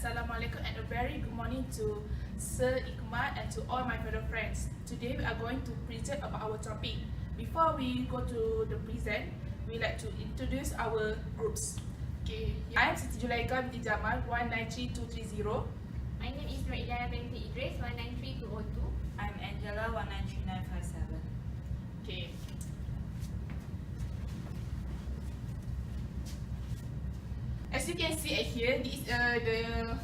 Assalamualaikum and a very good morning to Sir Ikmat and to all my fellow friends. Today we are going to present about our topic. Before we go to the present, we like to introduce our groups. Okay, I am Siti Julaika binti Jamal 193230. My name is Nur Idaya binti Idris 193202. I'm Angela 193957. Okay. As you can see here, this is the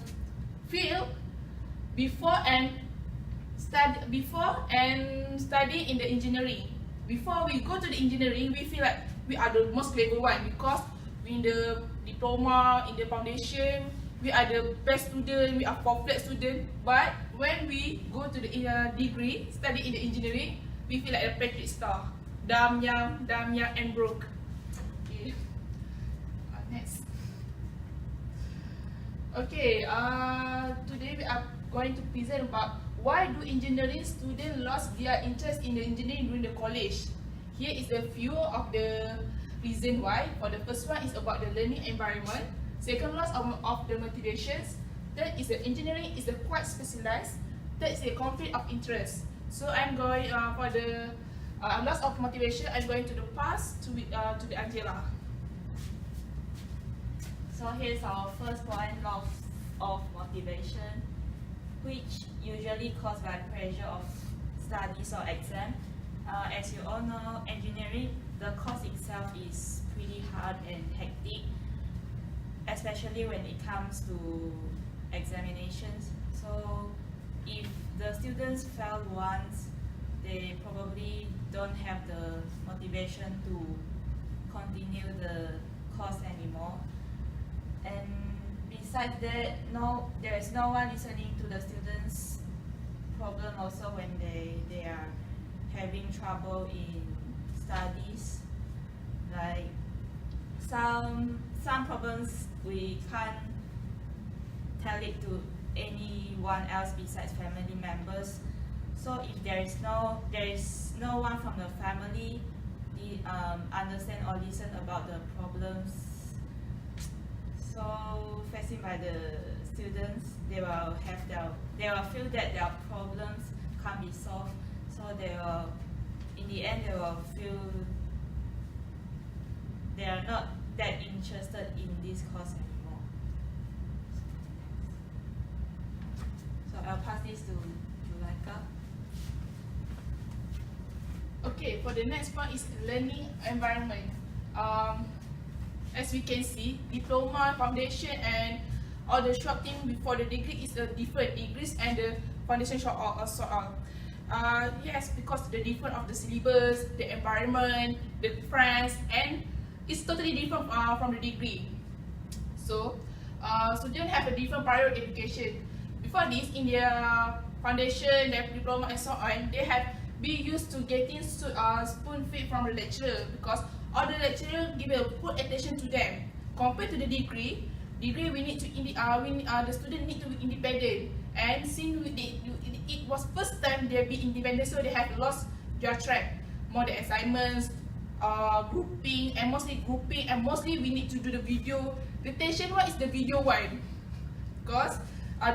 field before and study in the engineering. Before we go to the engineering, we feel like we are the most clever one because we in the diploma, in the foundation, we are the best student, we are perfect student. But when we go to the degree, study in the engineering, we feel like a Patrick Star, dumb young and broke. Okay. Next. Okay, today we are going to present about why do engineering students lost their interest in the engineering during the college. Here is a few of the reason why. For the first one is about the learning environment. Second, loss of the motivations. Third is the engineering is a quite specialized. Third is a conflict of interest. So I'm going for the loss of motivation. I'm going to the past to the Angela. So here's our first point, loss of motivation, which usually caused by pressure of studies or exam. As you all know, engineering, the course itself is pretty hard and hectic, especially when it comes to examinations. So if the students fail once, they probably don't have the motivation to continue the course anymore. And besides that, there is no one listening to the students' problem also when they are having trouble in studies. Like some problems we can't tell it to anyone else besides family members. So if there is no one from the family understand or listen about the problems, so facing by the students, they will feel that their problems can't be solved. So in the end, they will feel they are not that interested in this course anymore. So I'll pass this to Julaika. Okay, for the next one is learning environment. As we can see, diploma, foundation, and all the short thing before the degree is a different degrees and the foundation short also. Yes, because the different of the syllabus, the environment, the friends, and it's totally different from the degree. So, students have a different prior education. Before this, in their foundation, their diploma, and so on, they have been used to getting spoon feed from the lecturer because all the lecturer give a full attention to them. Compared to the degree we need to the student need to be independent. And since it was first time they be independent, so they have lost their track. More the assignments, grouping, and mostly we need to do the video. The tension one is the video one, because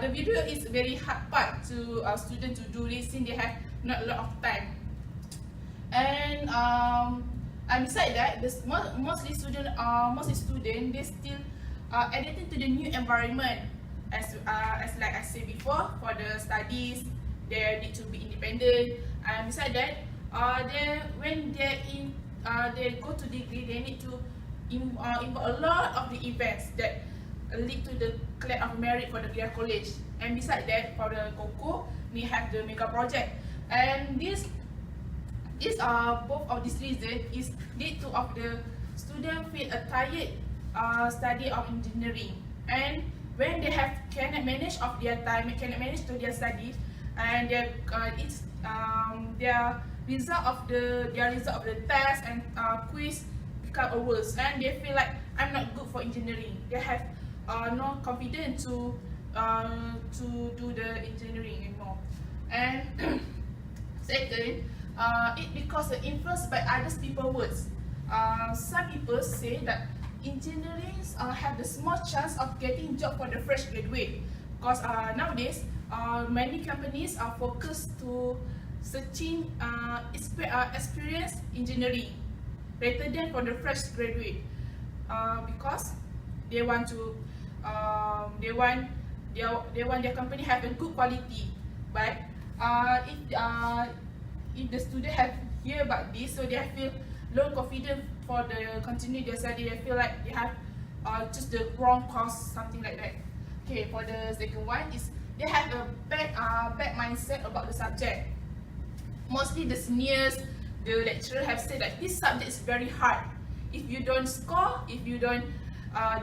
the video is very hard part to student to do this since they have not a lot of time. And besides that, mostly student they still adapting to the new environment. As like I said before, for the studies, they need to be independent. And besides that, when they go to degree, they need to involve a lot of the events that lead to the class of merit for their college. And besides that, for the COCO, we have the mega project. And both of this reason is lead to of the student feel a tired study of engineering. And when they cannot manage of their time, cannot manage to their studies, and their result of the test and quiz become worse, and they feel like I'm not good for engineering. They have no confidence to do the engineering anymore. And second, it because influenced by other people's words. Some people say that engineering have the small chance of getting job for the fresh graduate, because nowadays many companies are focused to searching experienced engineering rather than for the fresh graduate, because they want to they want their company have a good quality. But if the student have hear about this, so they feel low confidence for the continue their study. They feel like they have just the wrong course, something like that. Okay, for the second one is they have a bad mindset about the subject. Mostly the seniors, the lecturer have said that this subject is very hard. If you don't score, if you don't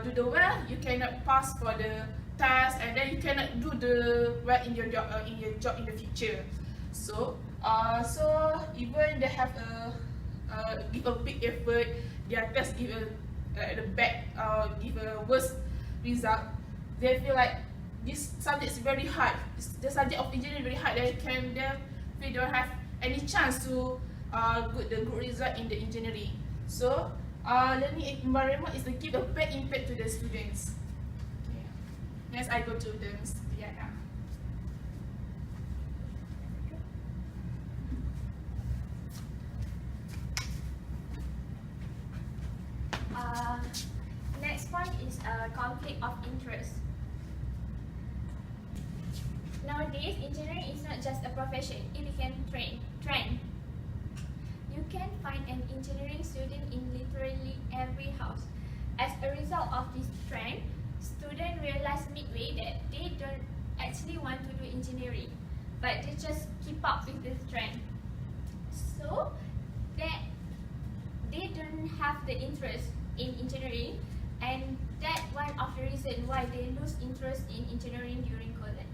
do the well, you cannot pass for the test, and then you cannot do the well in your job in the future. So even they have give a big effort, their test give a worse result. They feel like this subject is very hard. The subject of engineering is very hard. They don't have any chance to get the good result in the engineering. So learning environment is to give a bad impact to the students. Okay. Next, I go to the Mr. Diana. Next point is conflict of interest. Nowadays, engineering is not just a profession, it became trend. You can find an engineering student in literally every house. As a result of this trend, students realize midway that they don't actually want to do engineering, but they just keep up with this trend. So that they don't have the interest in engineering, and that's one of the reasons why they lose interest in engineering during college.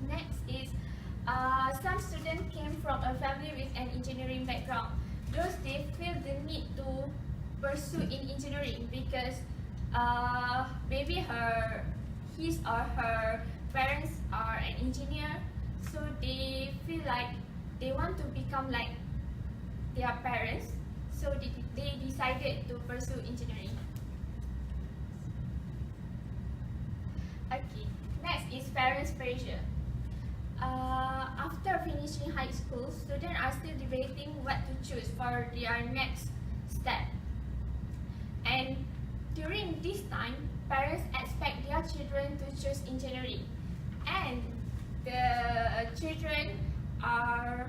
Next is some students came from a family with an engineering background. Those they feel the need to pursue in engineering because maybe his or her parents are an engineer, so they feel like they want to become like their parents, so they decided to pursue engineering. Okay, next is parents' pressure. After finishing high school, students are still debating what to choose for their next step. And during this time, parents expect their children to choose engineering. And the children are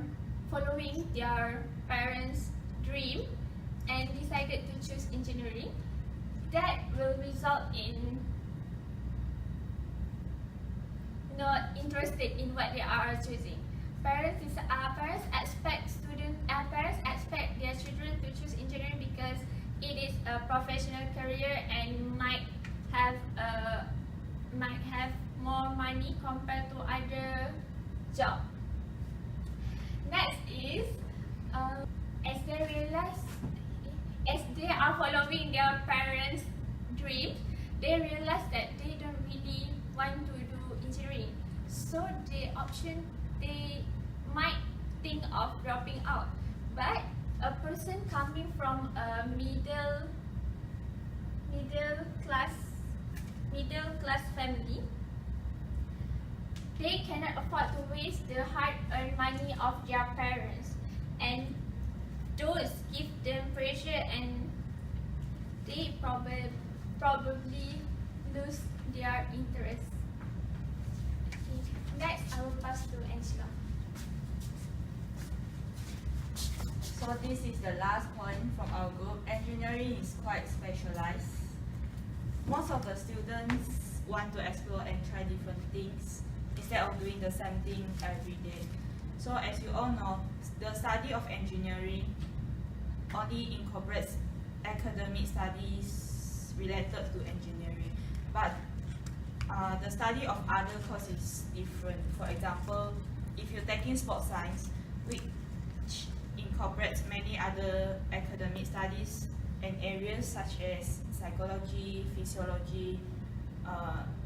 following their parents' dream and decided to choose engineering. That will result in not interested in what they are choosing. Parents expect their children to choose engineering because it is a professional career and might have more money compared to other job. Next is as they are following their parents' dream, they realize that they don't really want to do engineering. So the option they might think of dropping out. But a person coming from a middle class family, they cannot afford to waste the hard-earned money of their parents, and those give them pressure, and they probably lose their interest. Okay. Next, I will pass to Angela. So this is the last point from our group. Engineering is quite specialized. Most of the students want to explore and try different things instead of doing the same thing every day. So as you all know, the study of engineering only incorporates academic studies related to engineering, but the study of other courses is different. For example, if you're taking sports science, which incorporates many other academic studies and areas such as psychology, physiology,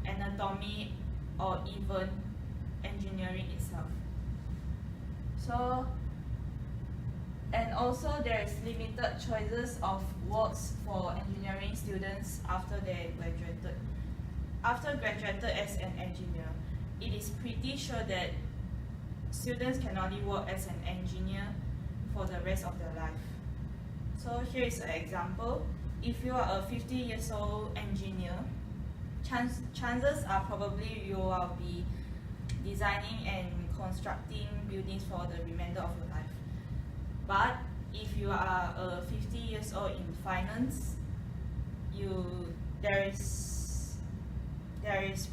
anatomy, or even engineering itself. So And also there is limited choices of works for engineering students after they graduated. After graduated as an engineer, it is pretty sure that students can only work as an engineer for the rest of their life. So here is an example. If you are a 50 years old engineer, chances are probably you will be designing and constructing buildings for the remainder of your life. But if you are a 50 years old in finance, there is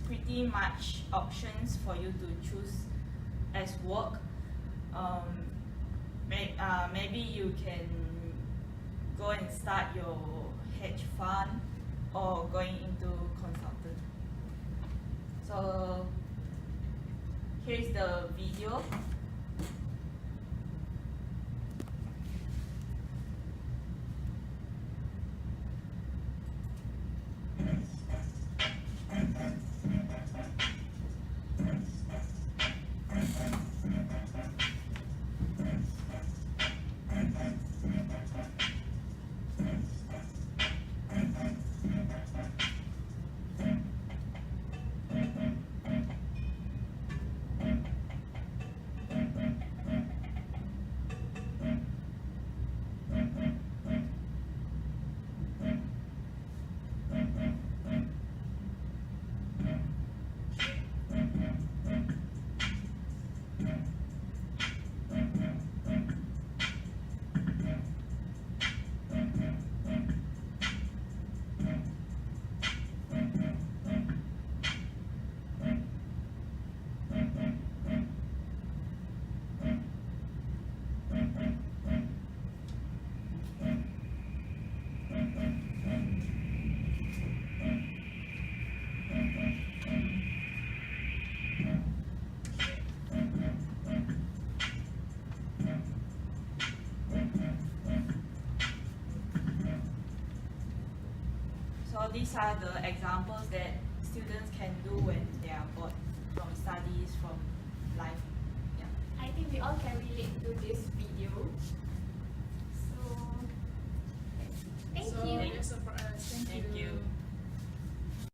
pretty much options for you to choose as work. Maybe you can go and start your hedge fund or going into consultant. So here's the video. So these are the examples that